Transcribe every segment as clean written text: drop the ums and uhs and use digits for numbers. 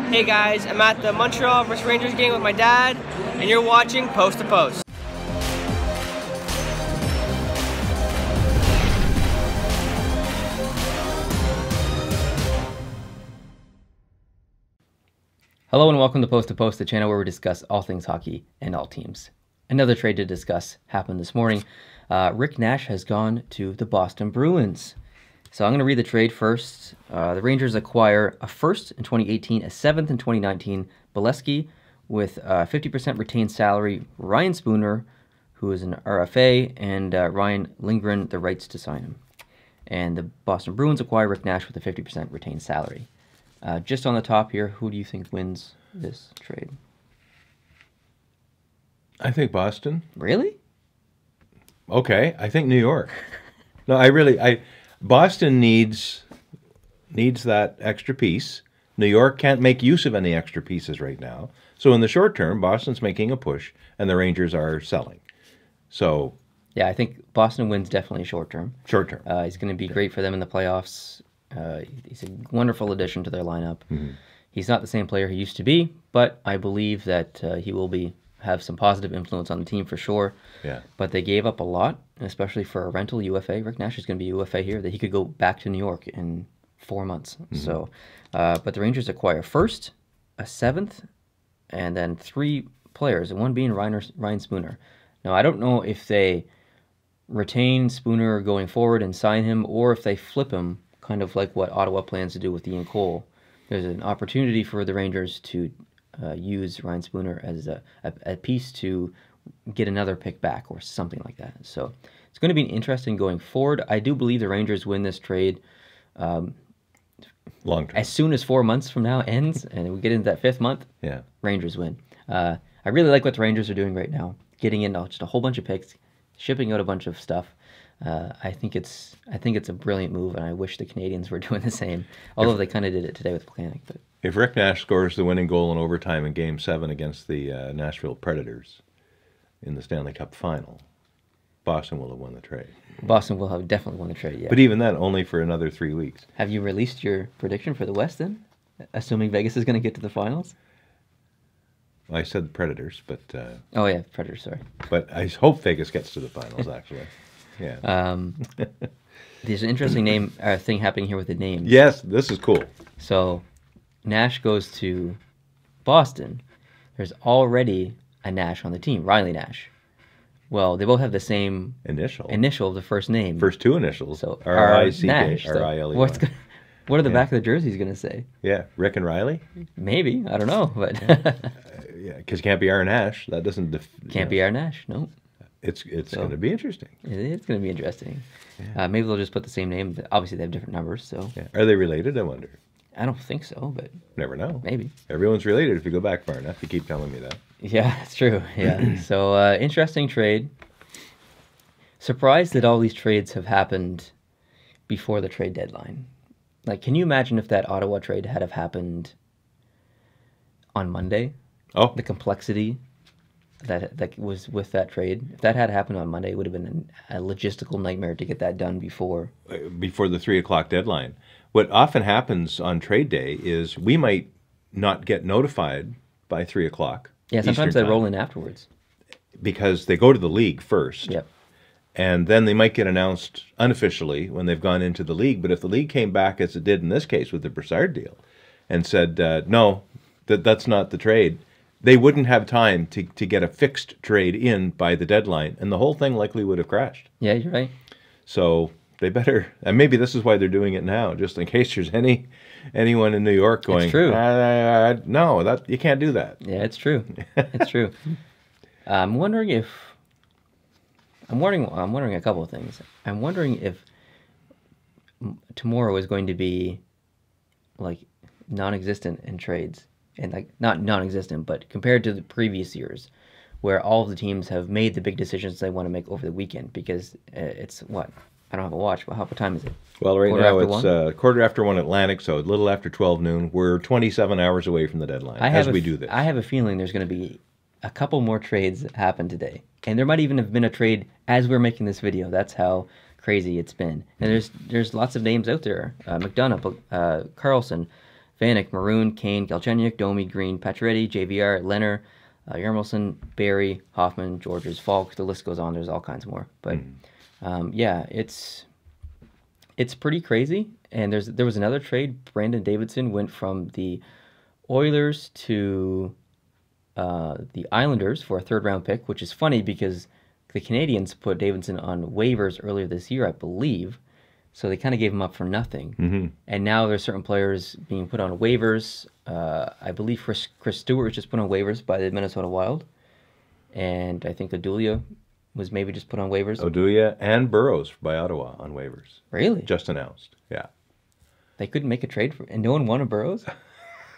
Hey guys, I'm at the Montreal vs Rangers game with my dad, and you're watching Post to Post. Hello and welcome to Post, the channel where we discuss all things hockey and all teams. Another trade to discuss happened this morning. Rick Nash has gone to the Boston Bruins. So I'm going to read the trade first. The Rangers acquire a first in 2018, a seventh in 2019, Bolesky with 50% retained salary, Ryan Spooner, who is an RFA, and Ryan Lindgren the rights to sign him. And the Boston Bruins acquire Rick Nash with a 50% retained salary. Just on the top here, who do you think wins this trade? I think Boston. Really? Okay, I think New York. No, Boston needs that extra piece. New York can't make use of any extra pieces right now. So in the short term, Boston's making a push, and the Rangers are selling. So yeah, I think Boston wins definitely short term. Short term. He's going to be great for them in the playoffs. He's a wonderful addition to their lineup. Mm-hmm. He's not the same player he used to be, but I believe that he will have some positive influence on the team for sure. Yeah. But they gave up a lot, especially for a rental UFA. Rick Nash is going to be UFA here, that he could go back to New York in 4 months. Mm-hmm. So, but the Rangers acquire first, a seventh, and then 3 players, and one being Ryan Spooner. Now, I don't know if they retain Spooner going forward and sign him, or if they flip him, kind of like what Ottawa plans to do with Ian Cole. There's an opportunity for the Rangers to use Ryan Spooner as a piece to get another pick back or something like that. So it's going to be interesting going forward. I do believe the Rangers win this trade long term. As soon as 4 months from now ends and we get into that 5th month, yeah, Rangers win. I really like what the Rangers are doing right now, getting in just a whole bunch of picks, shipping out a bunch of stuff. I think it's a brilliant move, and I wish the Canadians were doing the same. Although they kind of did it today with Plekanec. But if Rick Nash scores the winning goal in overtime in Game 7 against the Nashville Predators in the Stanley Cup Final, Boston will have won the trade. Boston will have definitely won the trade. Yeah. But even then, only for another 3 weeks. Have you released your prediction for the West then? Assuming Vegas is going to get to the finals. I said the Predators, but oh yeah, Predators. Sorry. But I hope Vegas gets to the finals. Actually. Yeah. There's an interesting thing happening here with the names. Yes, this is cool. So, Nash goes to Boston. There's already a Nash on the team, Riley Nash. Well, they both have the same initial of the first name. First 2 initials. So R-I-C-K, R-I-L-E-Y. What are the back of the jerseys going to say? Yeah, Rick and Riley? Maybe. I don't know. But yeah, because it can't be R Nash. That doesn't... Can't be R Nash, no. It's going to be interesting. It's going to be interesting. Yeah. Maybe they'll just put the same name. But obviously, they have different numbers. So yeah. Are they related? I wonder. I don't think so, but never know. Maybe everyone's related if you go back far enough. You keep telling me that. Yeah, it's true. Yeah. So interesting trade. Surprised that all these trades have happened before the trade deadline. Like, can you imagine if that Ottawa trade had have happened on Monday? Oh, the complexity that was with that trade. If that had happened on Monday, it would have been a logistical nightmare to get that done before the 3 o'clock deadline. What often happens on trade day is we might not get notified by 3 o'clock. Yeah, sometimes they roll in afterwards. Because they go to the league first. Yep. And then they might get announced unofficially when they've gone into the league. But if the league came back, as it did in this case with the Broussard deal, and said, no, that's not the trade, they wouldn't have time to get a fixed trade in by the deadline, and the whole thing likely would have crashed. Yeah, you're right. So they better, and maybe this is why they're doing it now, just in case there's anyone in New York going, it's true. No, you can't do that. Yeah, it's true. It's true. I'm wondering a couple of things. I'm wondering if tomorrow is going to be like non-existent in trades. And like not non-existent, but compared to the previous years, where all of the teams have made the big decisions they want to make over the weekend, because it's what? I don't have a watch. But what time is it? Well, right now it's quarter after 1 Atlantic, so a little after 12 noon. We're 27 hours away from the deadline as we do this. I have a feeling there's going to be a couple more trades that happen today, and there might even have been a trade as we're making this video. That's how crazy it's been. And there's lots of names out there: McDonough, Carlson, Vanek, Maroon, Kane, Galchenyuk, Domi, Green, Pacioretty, JVR, Leonard, Yarmulson, Barry, Hoffman, Georges, Falk. The list goes on. There's all kinds more. But yeah, it's pretty crazy. And there was another trade. Brandon Davidson went from the Oilers to the Islanders for a third-round pick, which is funny because the Canadians put Davidson on waivers earlier this year, I believe. So they kind of gave him up for nothing. And now there's certain players being put on waivers. I believe Chris Stewart was just put on waivers by the Minnesota Wild. And I think Odulia was maybe just put on waivers. Oduya and Burrows by Ottawa on waivers. Really? Just announced. Yeah. They couldn't make a trade for, and no one wanted Burrows?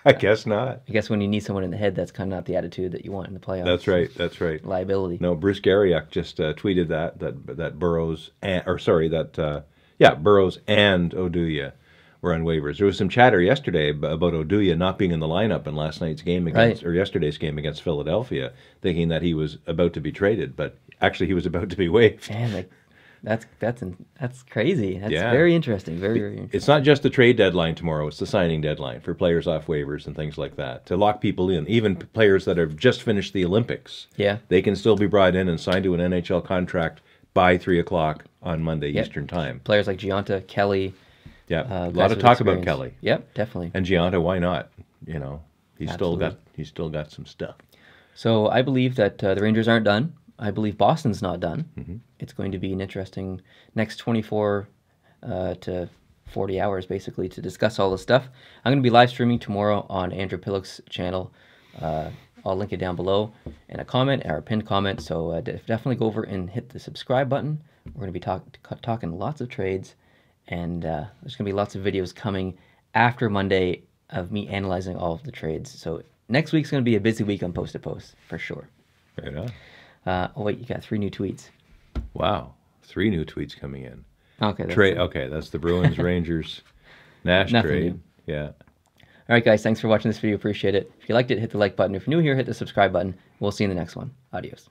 I guess not. I guess when you need someone in the head, that's kind of not the attitude that you want in the playoffs. That's right. That's right. Liability. No, Bruce Garriock just tweeted that Burrows Burrows and Oduya were on waivers. There was some chatter yesterday about Oduya not being in the lineup in last night's game or yesterday's game against Philadelphia, thinking that he was about to be traded, but actually he was about to be waived. Man, that's crazy. That's very interesting. Very, very interesting. It's not just the trade deadline tomorrow; it's the signing deadline for players off waivers and things like that to lock people in. Even players that have just finished the Olympics, they can still be brought in and signed to an NHL contract by 3:00 on Monday Eastern time. Players like Giunta, Kelly. Yeah, a lot of talk about Kelly. Yep, definitely. And Giunta, why not? You know, he's still got some stuff. So I believe that the Rangers aren't done. I believe Boston's not done. It's going to be an interesting next 24 to 40 hours, basically, to discuss all this stuff. I'm going to be live streaming tomorrow on Andrew Pillock's channel. I'll link it down below in a comment or a pinned comment. So definitely go over and hit the subscribe button. We're going to be talking lots of trades. And there's going to be lots of videos coming after Monday of me analyzing all of the trades. So next week's going to be a busy week on Post to Post, for sure. Right on. Oh, wait, you got 3 new tweets. Wow. 3 new tweets coming in. Okay. Okay, that's the Bruins, Rangers, Nash trade. New. Yeah. All right, guys, thanks for watching this video. Appreciate it. If you liked it, hit the like button. If you're new here, hit the subscribe button. We'll see you in the next one. Adios.